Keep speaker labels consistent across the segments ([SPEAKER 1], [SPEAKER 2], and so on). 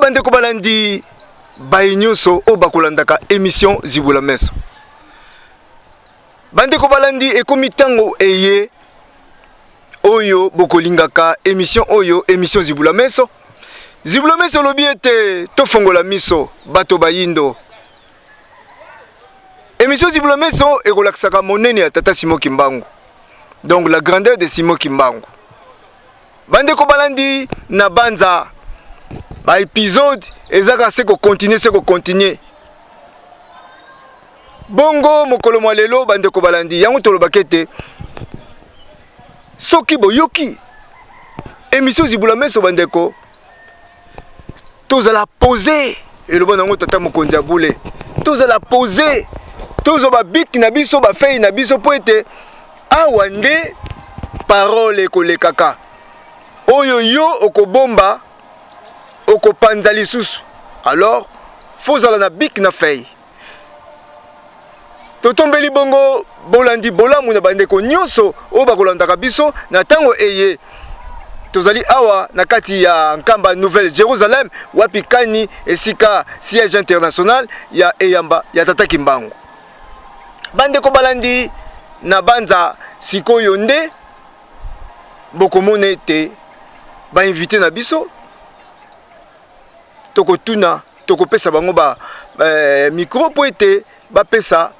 [SPEAKER 1] bande ko balandi bayinyoso o bakolandaka émission Zibula Meso. Bande ko balandi ekomi tango eye oyo bokolingaka émission oyo émission Zibula Meso. Zibula Meso lobi ete tofongola miso bato bayindo. Émission Zibula Meso ekolakisaka monene ya Tata Simon Kimbangu. Donc la grandeur de Simon Kimbangu. Bande ko balandi na banza ba épisode ezaka se ko continuer. Bongo mokolo mwa lelo bande ko balandi yango tolobaka ete soki boyoki émission Zibula Meso bande ko tozala poser eloba nango tata mokonzi ya bule tozala poser tozo ba bik na biso ba feuille na biso po ete awa nde parole ekolekaka oyo yo okobomba okopanza lisusu. Alors fozala na bik na feuille totombeli bongo bolandi bolamu na bandeko nyonso oyo bakolandaka biso na tango eye tozali awa na kati ya nkamba Nouvelle Jérusalem wapi kani esika siège international ya eyamba ya Tata Kimbangu. Bandeko balandi na banza sikoyo nde bokomona ete ba invité na biso tokotuna tokopesa bango ba micro po ete bapesa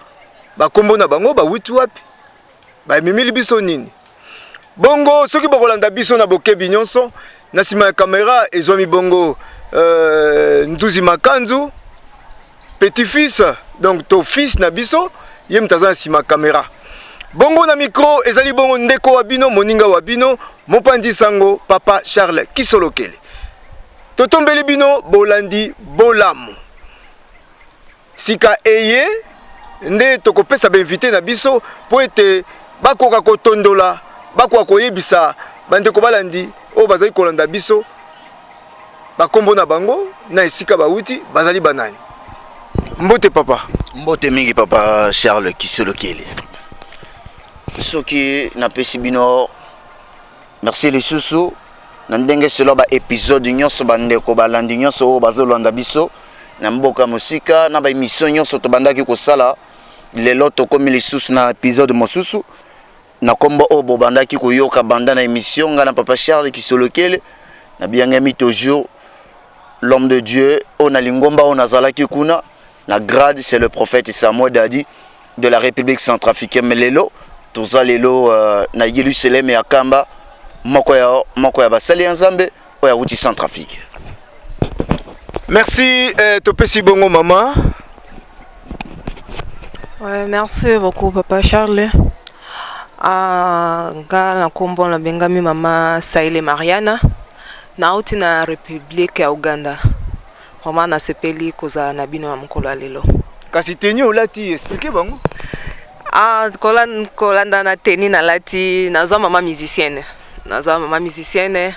[SPEAKER 1] bakombo na bango bawuti wapi bamemeli biso nini. Bongo soki bokolanda biso na bokebi nyonso na sima ya kamera ezwami bongo Nduzi Makanzu petit-fils donc to fils na biso ye mutaza na sima kamera. Bongo na micro ezali bongo ndeko wa bino moninga wa bino mopanzi sango Papa Charles Kisolokele. Totombeli bino bolandi bolamu sika eye nde tokopesa ba invité na biso po ete bakoka kotondola bakoka koyebisa bandeko balandi o bazali kolanda biso bakombo na bango na esika bauti bazali banani. Mbote papa.
[SPEAKER 2] Mbote mingi Papa Charles Kisolokele. Soki na pesi bino merci les susu na ndenge selo ba épisode nyonso bandeko balandi nyonso o bazolanda biso na mboka musika na ba émission nyonso to bandaki kosala lelo to komi les susu na épisode mosusu na kombo o bo bandaki koyoka banda na émission ngana Papa Charles Kisolokele na biangami toujours l'homme de Dieu on a lingomba on azalaki kuna na grade c'est le prophète Samuel Dadi de la République centrafricaine melelo toza lelo na Yerusalem ya Kamba moko ya basali ya Nzambe oya wuti Centrafrique.
[SPEAKER 1] Merci topesi bongo maman.
[SPEAKER 3] Ouais, merci beaucoup Papa Charles. Nga na kombo na bengami mama Saile Mariana na uti na République ya Uganda. Vraiment na sepeli koza na bino na mokolo lelo.
[SPEAKER 1] Kasi teni olati expliquer bango.
[SPEAKER 3] Kolanda na teni na lati nazwa mama musicienne. Nazwa mama musicienne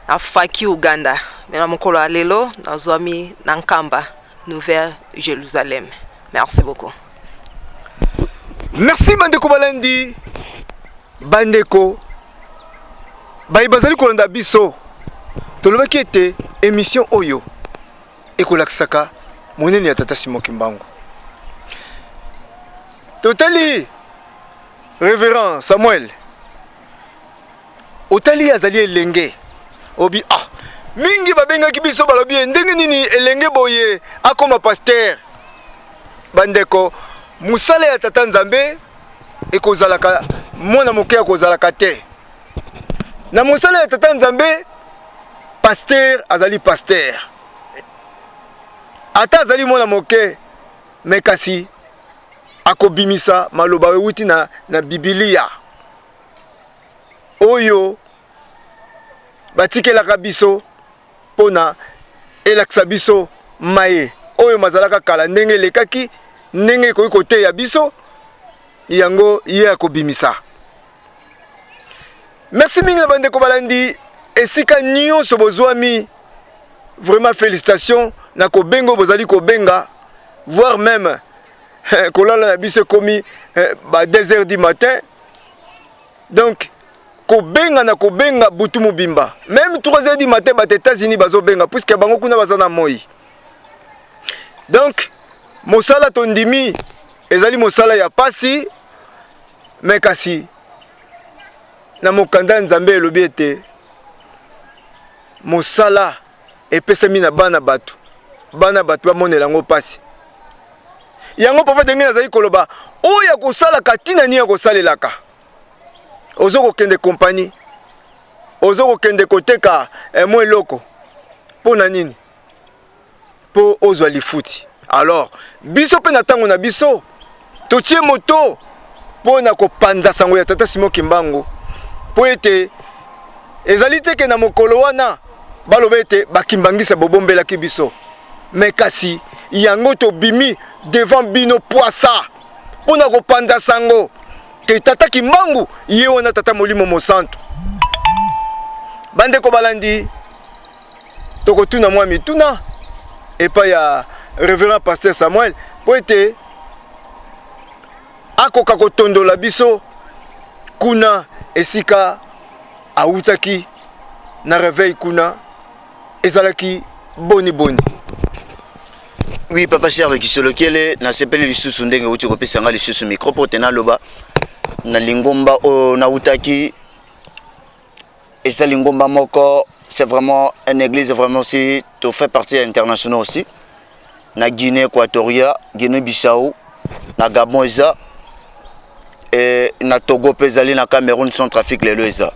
[SPEAKER 3] afaki Uganda. Mais na mokolo lelo nazwa mi na Nkamba Nouvelle Jérusalem. Merci beaucoup.
[SPEAKER 1] Merci bandeko balandi bandeko bazali kolanda biso tolobaki ete émission oyo ekolakisaka monene ya Tata Simon Kimbangu. Totali révérend Samuel otali azali elenge obi mingi babengaki biso balobi ndenge nini elenge boye akoma pasteur. Bandeko musala ya Tata Nzambe ekozalaka mwana moke akozalaka te na musala ya Tata Nzambe pasteur azali pasteur ata azali mwana moke mekasi akobimisa maloba euti na Biblia oyo batikelaka biso pona elakisa biso maye oyo mazalaka kala ndenge lekaki ndenge koyi kote ya biso yango ye akobimisa. Merci mingi na bandeko balandi esika nyonso bozwami vraiment félicitations na kobengo bozali kobenga voire même kolala na biso komi ba 2h du matin. Donc kobenga butu mobimba. Même 3h du matin ba États-Unis bazo benga puisque bango kuna bazana moi. Donc mosala tondimi ezali mosala ya pasi mais kasi na mokanda nzambe elobi ete mosala epesami na bana batu bamonela yango pasi yango papa ndenge nazali koloba oyo kosala katina ni ya kosalelaka ozo kokende kompani ozo kokende koteka mwa eloko mpona nini mpo ozwa lifuti. Alors biso mpe na ntango na biso totie moto mpona kopanza sango ya tata Simon Kimbangu mpo ete ezali teke na mokolo wana baloba ete bakimbangisa bobombelaki biso me kasi yango tobimi devant bino poisa mpona kopanza sango ke tata Kimbangu ye wana tata Molimo Mosantu. Bandeko balandi tokotuna mwa mituna epai ya révérend pasteur Samuel po ete akoka kotondola biso kuna esika autaki na réveil kuna ezalaki boni.
[SPEAKER 2] Oui, papa cher le kisolo kele na sepeli lisusu ndenge uti kopesa nga lisusu micro po tena loba na lingomba o na utaki et ça lingomba moko c'est vraiment une église vraiment aussi tu fais partie internationale aussi na Guinée Équatoriale, Guinée Bissau, na Gabon eza et na Togo pezali na Cameroun Centrafrique les eza.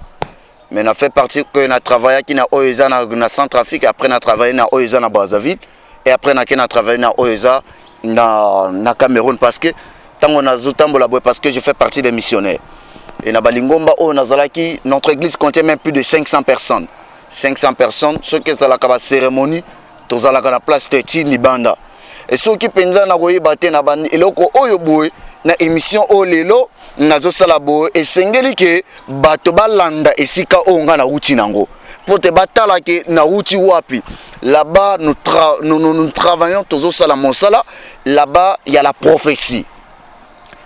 [SPEAKER 2] Mais na fait partie que na travaillé qui na OESA na Centrafrique, après na travaillé na OESA na Brazzaville et après na travaillé na OESA na Cameroun parce que tant on a zotambola parce que je fais partie des missionnaires. Et na balingomba o nazalaki notre église contient même plus de 500 personnes. 500 personnes, ce que ça la cérémonie, tous à la place de Tini Banda. Et ceux qui pensent na koyeba te na bandi eloko oyo boye na émission o lelo nazo sala boye et sengeli ke bato balanda esika onga na uti nango pour te batala ke na uti wapi là-bas nous travaillons tous sala mosala là-bas il y a la prophétie.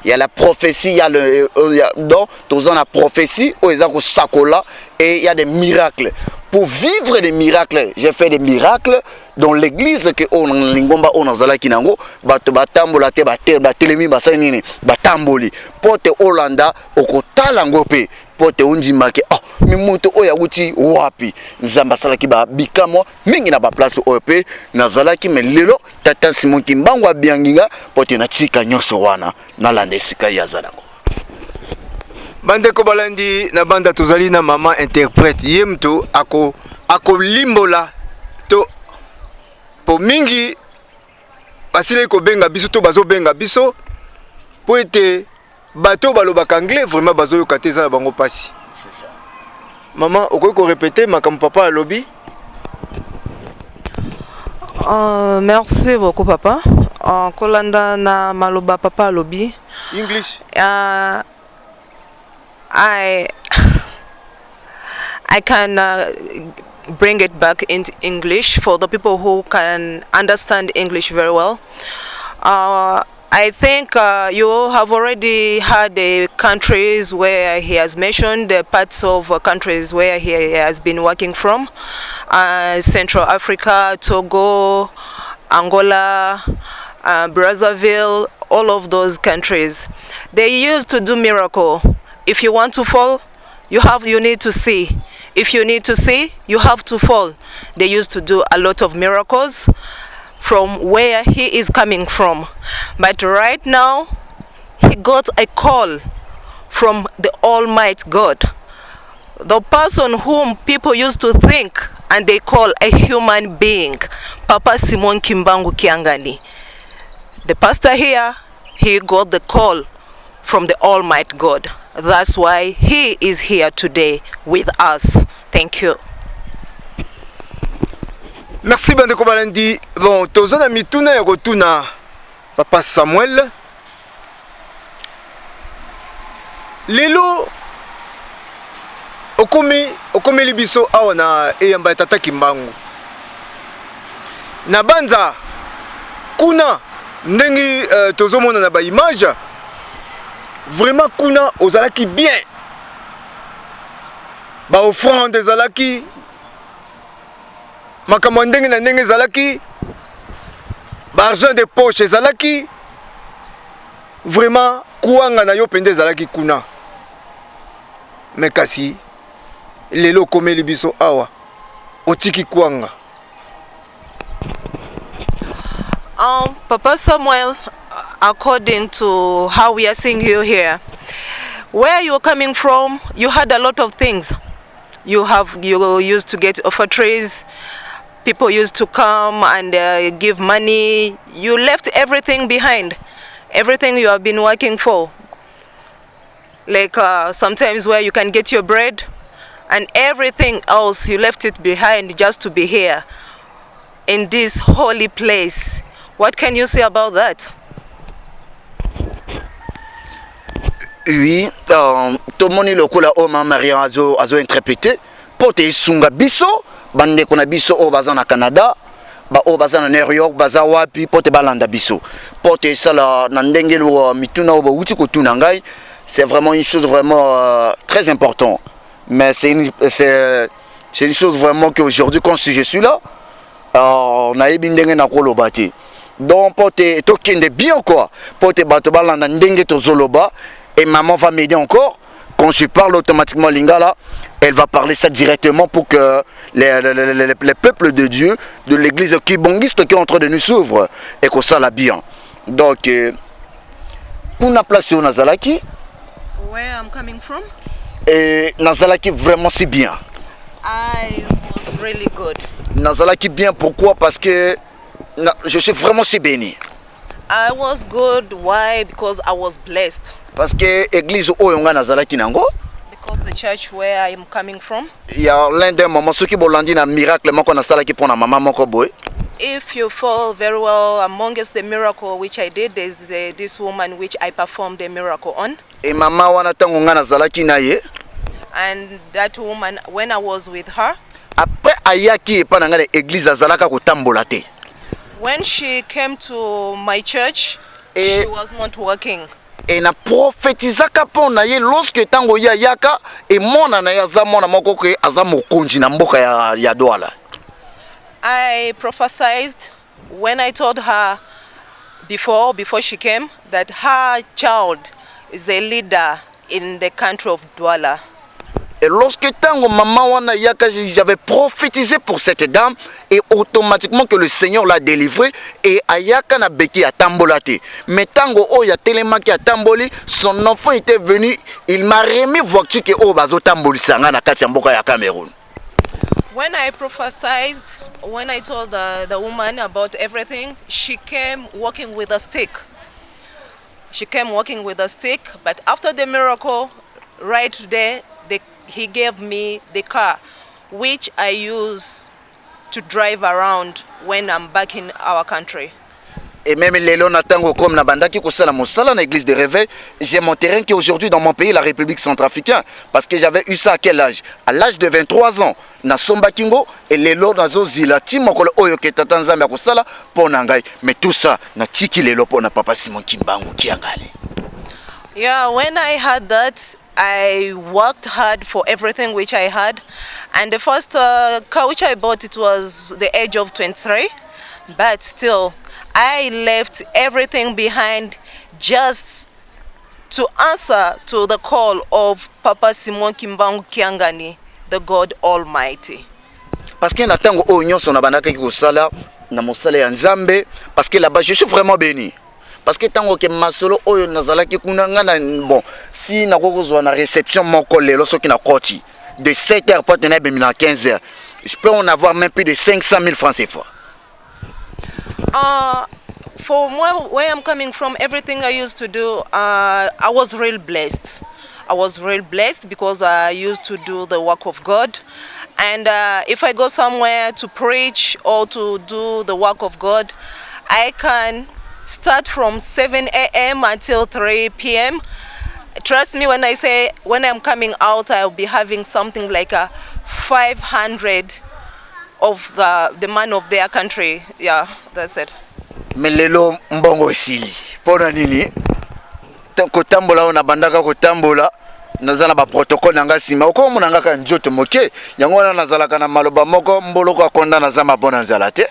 [SPEAKER 2] Il y a la prophétie, il y a le donc tous la prophétie au sakola et il y a des miracles. Pour vivre des miracles, j'ai fait des miracles dans l'église que on lingomba on azala kinango bato batambola te batelemi basanini batamboli pote Hollanda okotala ngope pote undima ke mimuto oya uti wapi nzamba sala ki ba bikamo mingi na ba place OP nazala ki melelo tata Simon Kimbangu abianginga pote na tika nyoso wana na lande sika ya zanango.
[SPEAKER 1] Bandeko balandi na banda tozali na mama interprète yemto ako limbola to po mingi basile ko benga biso to bazo benga biso po ete bato balobaka anglais vraiment bazo yokateza na bango pasi.
[SPEAKER 2] C'est ça.
[SPEAKER 1] Maman okoki ko répéter makam papa alobi.
[SPEAKER 3] Merci beaucoup papa. Kolanda na maloba papa alobi.
[SPEAKER 1] English.
[SPEAKER 3] I can bring it back into English for the people who can understand English very well. I think you have already had the countries where he has mentioned, the parts of countries where he has been working from. Central Africa, Togo, Angola, Brazzaville, all of those countries. They used to do miracle. If you want to fall, you need to see. If you need to see, you have to fall. They used to do a lot of miracles from where he is coming from. But right now, he got a call from the Almighty God. The person whom people used to think and they call a human being, Papa Simon Kimbangu Kiangani. The pastor here, he got the call from the Almighty God. That's why he is here today with us. Thank you.
[SPEAKER 1] Merci bandeko balandi. Bon, tozana mituna ya kotuna Papa Samuel. Lelo okomi libiso awa na eyamba tata Kimbangu. Na banza kuna ndenge tozomona na ba image. Vraiment kuna ozalaki bien. baoffrande ezalaki makambo ya ndenge na ndenge ezalaki baargent de poche ezalaki vraiment kuwanga na yo mpenza ezalaki kuna me kasi lelo okomeli biso awa otiki kuwanga.
[SPEAKER 3] Papa Samuel, according to how we are seeing you here, where you're coming from, you had a lot of things. You used to get offertories. People used to come and give money. You left everything behind, everything you have been working for. Like sometimes where you can get your bread and everything else, you left it behind just to be here in this holy place. What can you say about that?
[SPEAKER 2] Oui, tout le monde lokola o Maria azo interprété pour te sunga biso bande kona biso o baza na Canada ba o baza na New York baza wapi pour te balanda biso pour te sala na ndenge lo mituna o ba uti ko tuna ngai. C'est vraiment une chose vraiment très importante, mais c'est une chose vraiment qu'aujourd'hui quand je suis là on a ebindenge na kolobati. Donc pour te tokende bien quoi pour te bato balanda ndenge to zoloba. Et maman va m'aider encore. Quand je parle automatiquement lingala, elle va parler ça directement pour que les peuples de Dieu, de l'église kibongiste qui est en train de nous s'ouvre et que ça la bien. Donc, pour la place où Nazalaki.
[SPEAKER 3] Where I'm coming from?
[SPEAKER 2] Et Nazalaki vraiment si bien.
[SPEAKER 3] I was really good.
[SPEAKER 2] Nazalaki bien pourquoi? Parce que je suis vraiment si béni.
[SPEAKER 3] I was good. Why? Because I was blessed.
[SPEAKER 2] Parce que l'église oyonga nazalaki nango.
[SPEAKER 3] Because the church where I am coming from.
[SPEAKER 2] Il y a l'un des moments ceux qui bolandi na miracle moko na salaki pour na maman moko boy.
[SPEAKER 3] If you fall very well amongst the miracle which I did, there's this woman which I performed the miracle on.
[SPEAKER 2] Et maman wana tango nga nazalaki na ye.
[SPEAKER 3] And that woman, when I was with her.
[SPEAKER 2] Après ayaki epa na nga l'église azalaka kotambola te.
[SPEAKER 3] When she came to my church, she was not working.
[SPEAKER 2] Et na prophétisaka po na ye lorsque tango ya yaka et mona na ya za mona moko ke aza mokonzi na mboka ya Douala.
[SPEAKER 3] I prophesied when I told her before she came that her child is a leader in the country of Douala.
[SPEAKER 2] Et lorsque tango maman wana yaka j'avais prophétisé pour cette dame et automatiquement que le Seigneur l'a délivré et ayaka na beki a tambolate. Mais tango o ya telemaki a tamboli, son enfant était venu, il m'a remis voiture que o bazo tamboli sanga na kati ya mboka ya Cameroun.
[SPEAKER 3] When I prophesied, when I told the woman about everything, she came walking with a stick. She came walking with a stick, but after the miracle, right there, he gave me the car, which I use to drive around when I'm back in our country.
[SPEAKER 2] Et même lelo na tango comme na bandaki ko sala mosala na église de réveil, j'ai mon terrain qui est aujourd'hui dans mon pays, la République centrafricaine, parce que j'avais eu ça à quel âge? À l'âge de 23 ans. Na somba kingo et lelo na zo zila ti mokolo oyo ke tata nzambe ko sala po na ngai. Mais tout ça na tiki lelo po na papa Simon Kimbangu kiangale.
[SPEAKER 3] Yeah, when I had that, I worked hard for everything which I had, and the first car which I bought, it was the age of 23, but still I left everything behind just to answer to the call of Papa Simon Kimbangu Kiangani, the God Almighty.
[SPEAKER 2] Parce que na tango o nyonso na bandaka ki ko sala na mosala ya Nzambe, parce que là-bas je suis vraiment béni. Parce que tango ke masolo oyo nazalaki kuna nga na bon si na kokozwa na réception moko lelo soki na koti de 7h pour tenir bemi na 15h, je peux en avoir même plus de 500 000 francs CFA.
[SPEAKER 3] For where I'm coming from, everything I used to do, I was real blessed. I was real blessed because I used to do the work of God. And if I go somewhere to preach or to do the work of God, I can start from 7 a.m. until 3 p.m. Trust me when I say when I'm coming out, I'll be having something like a 500 of the man of their country. Yeah, that's it.
[SPEAKER 2] Melelo mbongo sili. Pona nini? Kotambola ona bandaka kotambola. nazala ba protocole nanga sima ko mona ngaka njoto moke yango wana nazalaka na maloba moko mboloko akonda nazama bona nzala te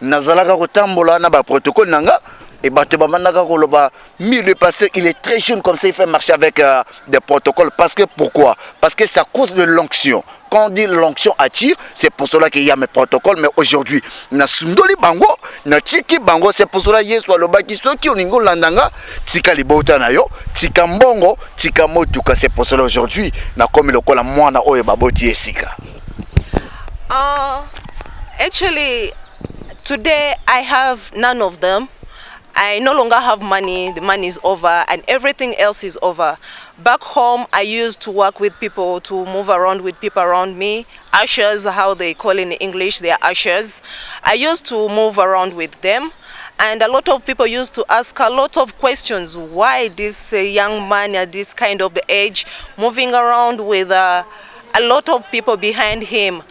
[SPEAKER 2] nazalaka kotambola na ba protocole nanga et bato bamandaka koloba le pasteur il est très jeune comme ça il fait marcher avec des protocoles parce que pourquoi parce que c'est à cause de l'onction. Quand on dit l'onction attire, c'est pour cela qu'il y a mes protocoles. Mais aujourd'hui, na sundoli bango, na tiki bango, c'est pour cela yesu alobaki soki olingo landanga, tika libota na yo, tika mbongo, tika motuka. C'est pour cela aujourd'hui, na komi lokola mwana oyo baboti esika.
[SPEAKER 3] Actually, today I have none of them. I no longer have money, the money is over and everything else is over. Back home, I used to work with people, to move around with people around me. Ushers, how they call in English, they are ushers. I used to move around with them. And a lot of people used to ask a lot of questions. Why this young man at this kind of age moving around with a lot of people behind him?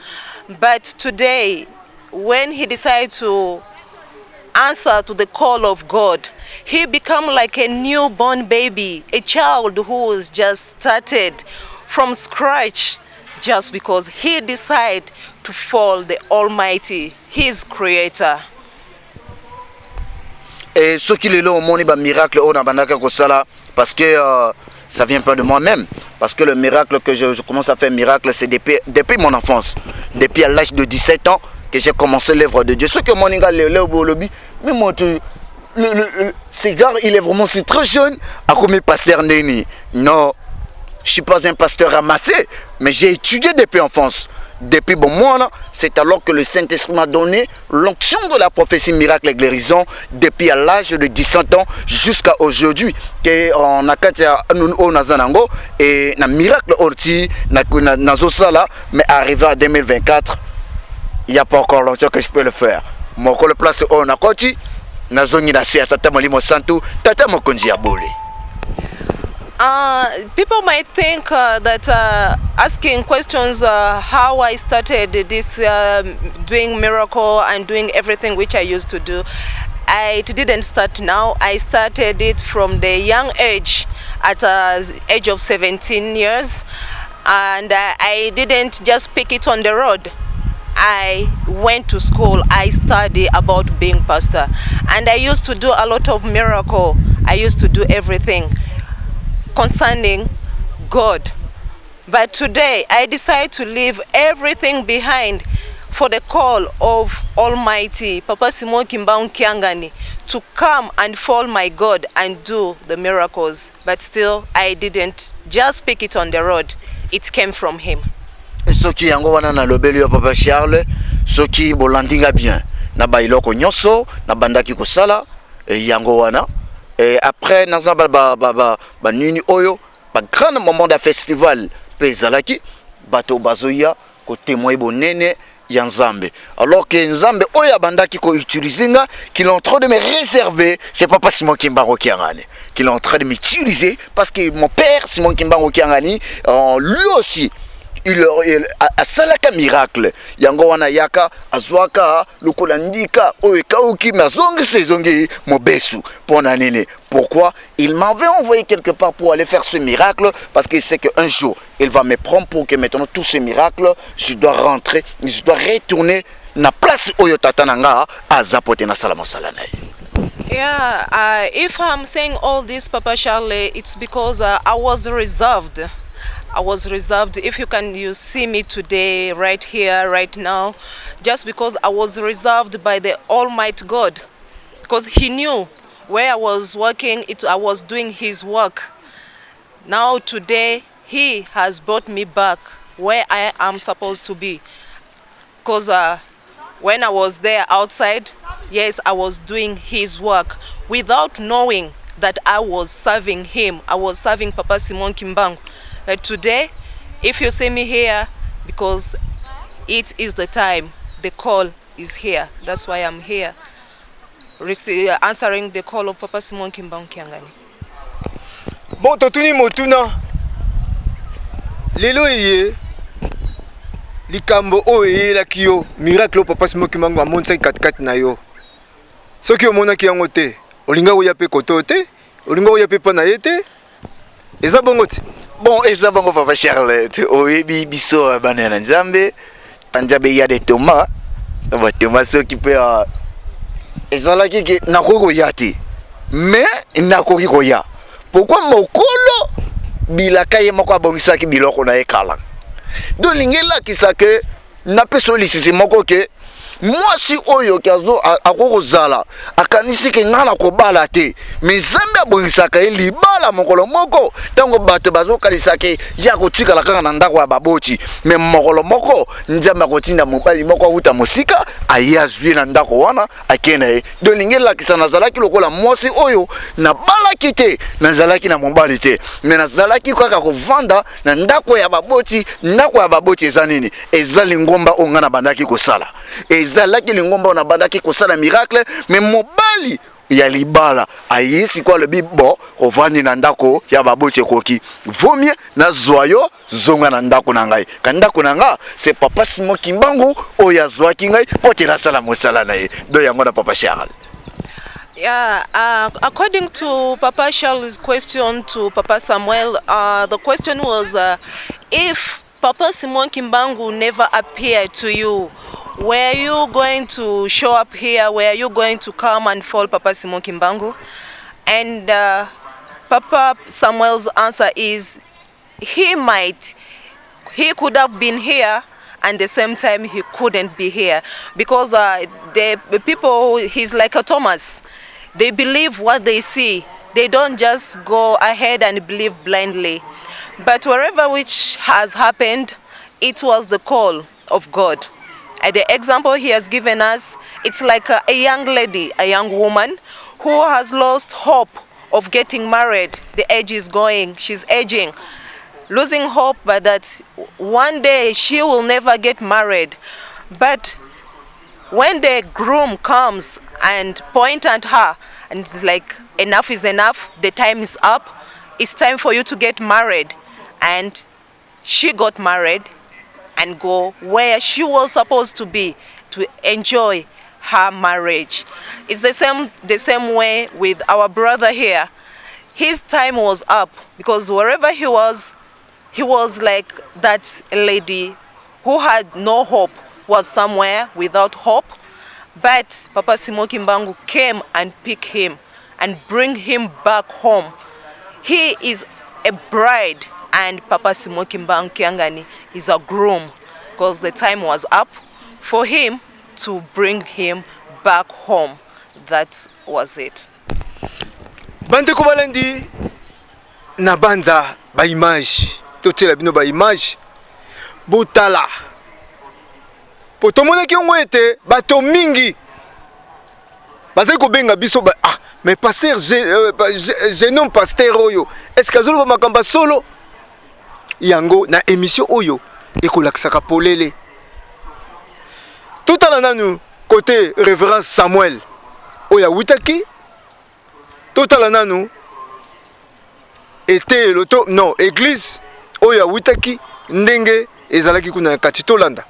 [SPEAKER 3] But today, when he decided to answer to the call of God, he become like a newborn baby, a child who was just started from scratch just because he decided to follow the Almighty, his creator.
[SPEAKER 2] Et ce qui est là au monde, miracle on a bandaka kosala parce que ça vient pas de moi-même, parce que le miracle que je commence à faire miracle c'est depuis mon enfance, depuis à l'âge de 17 ans que j'ai commencé l'œuvre de Dieu. Ce que mon gars le lobby, mais moi ce gars il est vraiment si très jeune à comme pasteur Neni. Non, je suis pas un pasteur ramassé, mais j'ai étudié depuis enfance. Depuis bon mois, c'est alors que le Saint-Esprit m'a donné l'onction de la prophétie miracle et guérison depuis à l'âge de 17 ans jusqu'à aujourd'hui. On a nazanango et na miracle orti na zosala, mais arrivé à 2024, il n'y a pas encore longtemps que je peux le faire. Mon le place on a koti nazongi na sia tata molimo santu tata mokonzi ya bole.
[SPEAKER 3] People might think that asking questions how I started this doing miracle and doing everything which I used to do, it didn't start now. I started it from the young age, at age of 17 years, and I didn't just pick it on the road. I went to school, I studied about being pastor, and I used to do a lot of miracle. I used to do everything concerning God. But today I decide to leave everything behind for the call of Almighty Papa Simon Kimbangu Kiangani to come and follow my God and do the miracles. But still I didn't just pick it on the road. It came from him.
[SPEAKER 2] Soki yango wana na lobeli ya Papa Charles, soki bolandinga bien na bailoko nyoso na bandaki kosala yango wana. Et après naza ba nini oyo ba grand moment de festival pezalaki bato bazoya ko témoin bonene ya Nzambe, alors que Nzambe oya bandaki ko utiliser nga qu'il est en train de me réserver. C'est pas Simon Kimbangu Kiangani qu'il est en train de m'utiliser, parce que mon père Simon Kimbangu Kiangani lui aussi il a salaka miracle yango wana yaka azwaka lokola ndika oyo kauki mazongi sezongi mobesu pona nene. Pourquoi il m'avait envoyé quelque part pour aller faire ce miracle, parce qu'il sait qu'un jour il va me prendre pour que maintenant tout ce miracle je dois rentrer, je dois retourner na place oyo tatananga azapote na salama salanai.
[SPEAKER 3] Yeah, if I'm saying all this, Papa Charles, it's because I was reserved. I was reserved. If you see me today, right here, right now, just because I was reserved by the Almighty God, because He knew where I was working. I was doing His work. Now today, He has brought me back where I am supposed to be. Because when I was there outside, yes, I was doing His work without knowing that I was serving Him. I was serving Papa Simon Kimbangu. But today, if you see me here, because it is the time, the call is here. That's why I'm here, answering the call of Papa Simon Kimbangu Kiangani.
[SPEAKER 1] Bon, totuni motuna. Lelo yeye. Likambo o yeye la kiyo. Miracle Papa Simon Kimbangu amonsa 4-4 na yo. Soki omona ki yango te. Olinga oya pe koto te. Olinga oya pe pa na ye te. Eza bongo te.
[SPEAKER 2] Bon, et ça, bon, papa Charles, oui, biso, banana nzambe, tanjabe, il y a des tomates, des tomates qui peut. Et ça, là, qui n'a pas yati. Mais, il n'a pas ya. Pourquoi mon colo, bilaka, il m'a pas bon, ça qui biloko na ekala. Donc, l'ingéla qui sa que, n'a pas sollicité mon coquet. Moi si oyo kazo akozala akanisi ke ngala ko bala te mais zambe abongisaka libala mokolo moko tango bato bazo kalisa ke ya kotika la kanga na ndako ya baboti mais mokolo moko nzamba kotinda mobali moko uta musika aya zwi na ndako wana akena e do lingela kisana zalaki lokola mwasi oyo na bala kite na zalaki na mobali te mais na zalaki kaka kovanda na ndako ya baboti eza nini ezali ngomba ongana bandaki kosala ezalaki lingomba ona bandaki kosala miracle mais mobali ya libala ayisi kwa le bibo ovani na ndako ya baboti koki vomie na zoyo zonga na ndako na ngai kandako na nga c'est papa Simon Kimbangu oya zwaki ngai pote la sala mosala na ye do yango na papa Charles.
[SPEAKER 3] Yeah, according to Papa Charles' question to Papa Samuel, the question was if Papa Simon Kimbangu never appeared to you, were you going to show up here? Were you going to come and follow Papa Simon Kimbangu? And Papa Samuel's answer is he could have been here, and the same time he couldn't be here because the people, he's like a Thomas. They believe what they see. They don't just go ahead and believe blindly. But wherever which has happened, it was the call of God. The example he has given us, it's like a young lady, a young woman who has lost hope of getting married. The age is going, she's aging, losing hope but that one day she will never get married. But when the groom comes and point at her and it's like, enough is enough, the time is up, it's time for you to get married. And she got married and go where she was supposed to be to enjoy her marriage. It's the same way with our brother here. His time was up because wherever he was like that lady who had no hope, was somewhere without hope. But Papa Simon Kimbangu came and picked him and bring him back home. He is a bride and Papa Simon Kimbangu Kiangani is a groom because the time was up for him to bring him back home. That was it.
[SPEAKER 1] Bande Kobalandi na banza ba image totela bino ba image botala potomona ki ongo ete bato mingi bazali kobenga biso ba ah mais pasteur je nom pasteur oyo est-ce que azolo makamba solo yango na émission oyo ekolakisaka polele tout à nanu côté révérend Samuel oya witaki tout à nanu était l'auto non église oya witaki ndenge ezalaki kuna kati tolanda.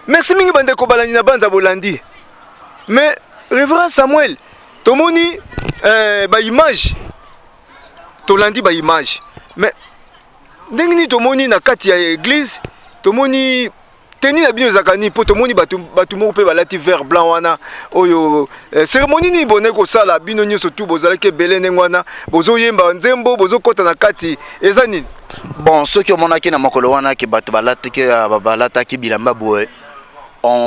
[SPEAKER 1] Merci mingi bande ko balani na banza bolandi. Mais révérend Samuel, tomoni ba image. Tolandi ba image. Mais ndenge ni tomoni na kati ya église, tomoni teni na bino zakani po tomoni batu moko pe balati vert blanc wana oyo cérémonie ni bonne ko sala bino nyoso tu bozalaki belé ndengwana bozo yemba nzembo bozo kota na kati eza nini.
[SPEAKER 2] Bon, ceux qui ont monaki na mokolo wana ki batu balataki bilamba boye.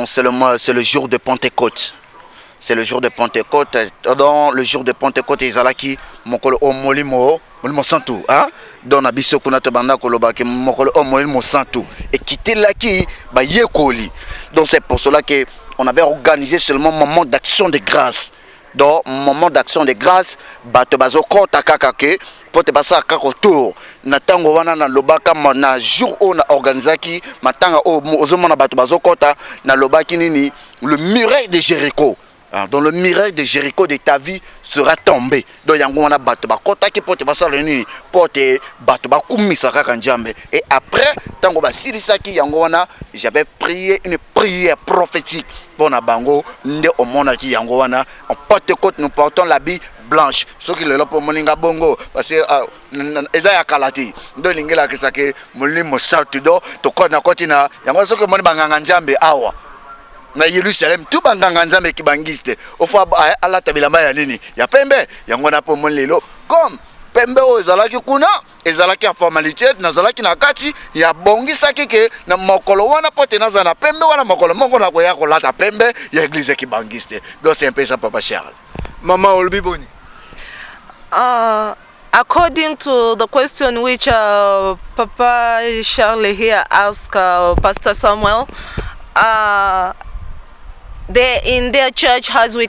[SPEAKER 2] C'est le jour de Pentecôte. C'est le jour de Pentecôte. Dans le jour de Pentecôte, Izalaki, Mokolo Omolimo, Molimo Santo, hein? Dans la biso kuna to banda ko loba ke mokolo o Molimo Santo et quitter là qui ba yekoli. Donc c'est pour cela que on avait organisé seulement un moment d'action de grâce. Donc moment d'action de grâce bato bazo kota kaka ke pour te passer kaka autour na tango wana na lobaka na jour on a organisé ki matanga o ozomona bato bazo kota na lobaki nini le muraille de Jéricho. Dans le miracle de Jéricho de ta vie sera tombé. Donc yango wana bato ba kota ki pour te passer nini pour te bato ba kumisa kaka njambe. Et après tango ba silisa ki yango wana j'avais prié une prière prophétique pour na bango nde omona ki yango wana en Pentecôte nous portons l'habit blanche ce qui le pour moninga bongo parce que eza ya kalati ndo lingela kisake Molimo Santo do to kona kotina yango ce que moni banganga njambe awa na Yerusalem tout banganga nzambe ki bangiste au fois ala tabilamba ya nini ya pembe yango na po monlelo comme pembe o ezalaki kuna ezalaki ya formalité na zalaki na kati ya bongisa kike na mokolo wana pote na za na pembe wana mokolo moko na koya ko lata pembe ya église ki bangiste donc c'est un peu ça papa Charles
[SPEAKER 1] Mama Olbiboni.
[SPEAKER 3] According to the question which Papa Charles here asked Pastor Samuel, they in their church, as we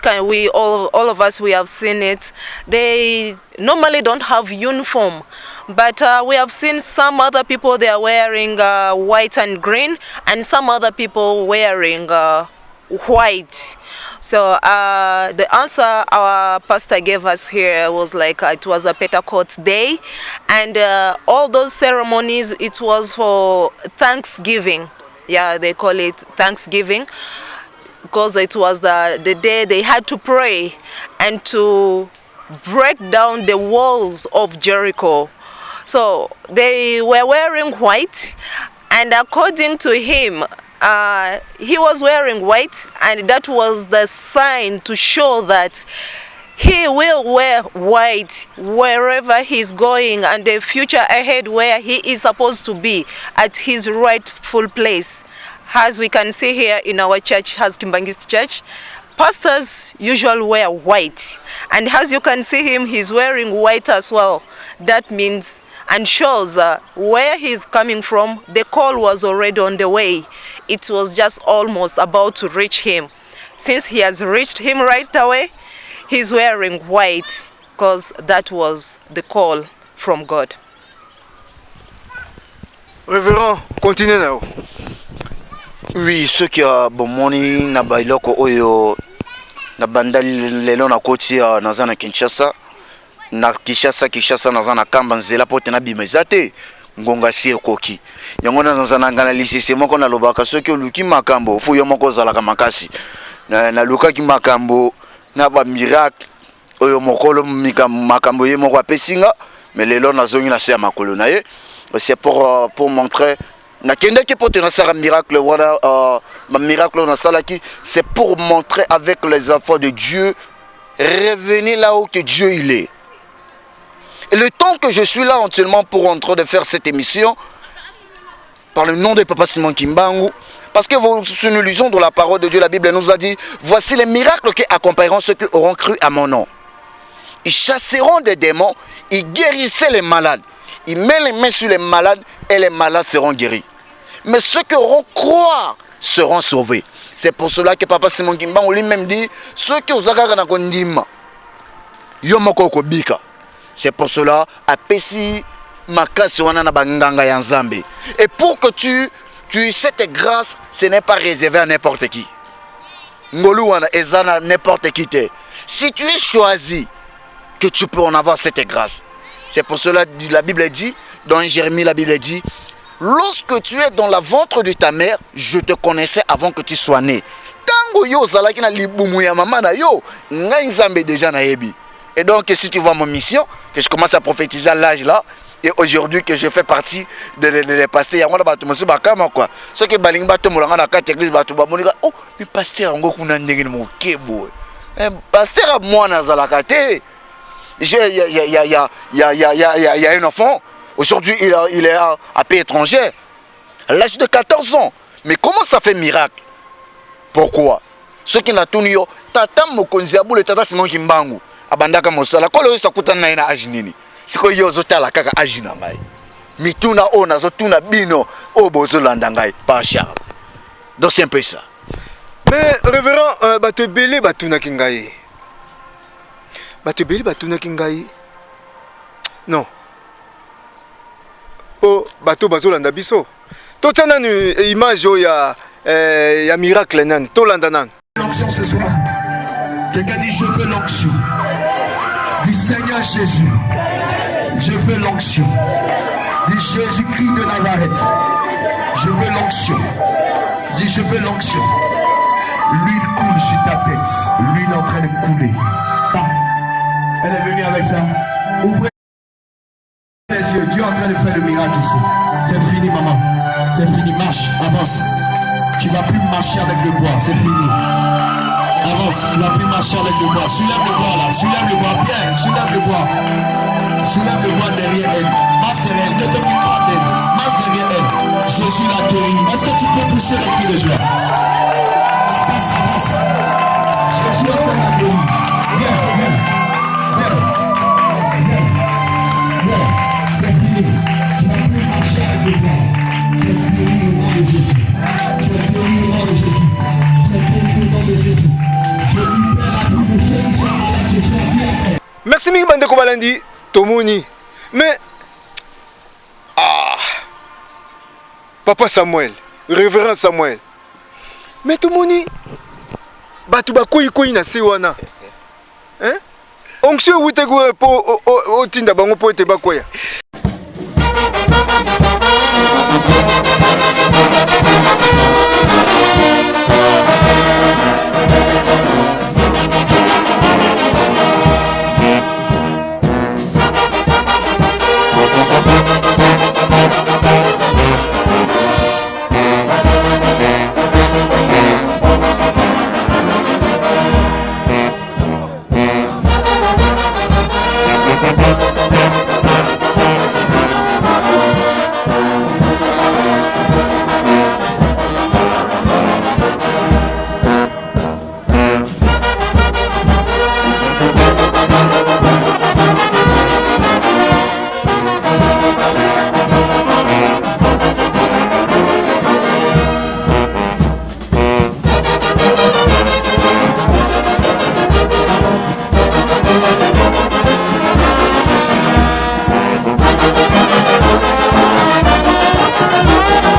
[SPEAKER 3] all of us, we have seen it, they normally don't have uniform, but we have seen some other people, they are wearing white and green, and some other people wearing white. So the answer our pastor gave us here was like it was a Pentecost day, and all those ceremonies, it was for Thanksgiving. Yeah, they call it Thanksgiving, because it was the day they had to pray and to break down the walls of Jericho. So they were wearing white, and according to him, he was wearing white, and that was the sign to show that he will wear white wherever he's going, and the future ahead where he is supposed to be at his rightful place. As we can see here in our church, as Kimbangist Church, pastors usually wear white, and as you can see him, he's wearing white as well. That means and shows where he's coming from. The call was already on the way. It was just almost about to reach him. Since he has reached him right away, he's wearing white because that was the call from God.
[SPEAKER 1] Révérend, continuez là.
[SPEAKER 2] Oui, ceux qui ont bon moni na bailoko oyo na banda lelo na koti na zana Kinshasa na Kinshasa na zana kamba nzela pote na bimezate ngonga si ekoki yango na zana ngana lisese moko na lobaka ceux qui luki makambo fu yo moko zalaka makasi na lukaki makambo na ba miracle oyo mokolo makambo ye moko apesinga mais lelo na zongi na se makolo na ye c'est pour montrer na kende ki pote na sara miracle voilà ma miracle na salaki c'est pour montrer avec les enfants de Dieu revenez là où que Dieu il est. Et le temps que je suis là actuellement pour en train de faire cette émission par le nom de Papa Simon Kimbangu, parce que nous lisons dans la parole de Dieu, la Bible nous a dit voici les miracles qui accompagneront ceux qui auront cru à mon nom. Ils chasseront des démons, ils guérissaient les malades, ils mettent les mains sur les malades et les malades seront guéris. Mais ceux qui auront croire seront sauvés. C'est pour cela que Papa Simon Kimbangu lui-même dit ceux qui ont na kondima yomoko kobika. C'est pour cela apesi makasi wana na banganga ya Nzambe. Et pour que tu cette grâce, ce n'est pas réservé à n'importe qui. Ngolu wana ezana n'importe qui te. Si tu es choisi, que tu peux en avoir cette grâce. C'est pour cela que la Bible dit, dans Jérémie la Bible dit, lorsque tu es dans la ventre de ta mère, je te connaissais avant que tu sois né. Tango yo zalaki na libumu ya mama na yo, ngai Nzambe déjà na yebi. Et donc si tu vois ma mission, que je commence à prophétiser à l'âge là, et aujourd'hui que je fais partie des pasteurs, yango na bato mosu bakama quoi. Ceux qui balingi bato molanga na kati église bato ba monika, oh, mais pasteur ngo kuna ndenge ni mokebo. Pasteur moi na zalaka te. Il y a un enfant, aujourd'hui il est à pays étranger, à l'âge de 14 ans. Mais comment ça fait miracle? Pourquoi? Ceux qui n'ont tout yo, tata mokonzi abule tata Simon Kimbangu, abandaka mosala, kolo yo sakuta na ina âge nini. sikoyo yo ozotala kaka agi na ngai mituna oyo nazotuna bino oyo bozolanda ngai pa Charles donc c'est un peu ça.
[SPEAKER 1] Mais révérend bato ebele batunaki ngai non po bato bazolanda biso totia nani image oyo ya miracle nani tolanda nani.
[SPEAKER 4] L'onction ce soir. Quelqu'un dit je veux l'onction. Dis Seigneur Jésus, je veux l'onction. Dis Jésus-Christ de Nazareth, je veux l'onction. Dis je veux l'onction. L'huile coule sur ta tête. L'huile est en train de couler. Elle est venue avec ça. Ouvrez les yeux. Dieu est en train de faire le miracle ici. C'est fini, maman. C'est fini. Marche, avance. Tu vas plus marcher avec le bois. C'est fini. Avance. Tu vas plus marcher avec le bois. Soulève le bois là. Soulève le bois. Pierre, soulève le bois. Soulève le bois derrière elle. Marche derrière elle. Ne t'occupe pas d'elle. Marche derrière elle. Jésus l'a guéri. Est-ce que tu peux pousser les cris de joie? Avance, avance. Jésus a fait la guéri. Viens, viens. Viens. Viens. Viens. C'est fini. Tu vas plus marcher avec le bois. Tu es guéri au nom de Jésus. Tu es guéri au nom de Jésus. Tu es guéri au nom de Jésus. Je libère la vie de ceux qui sont malades ce soir. Viens.
[SPEAKER 1] Merci mingi bandeko balandi tomoni mais papa Samuel révérend Samuel mais tomoni bato bakoyi na se wana hein onction wuteko po otinda bango po ete bakoya.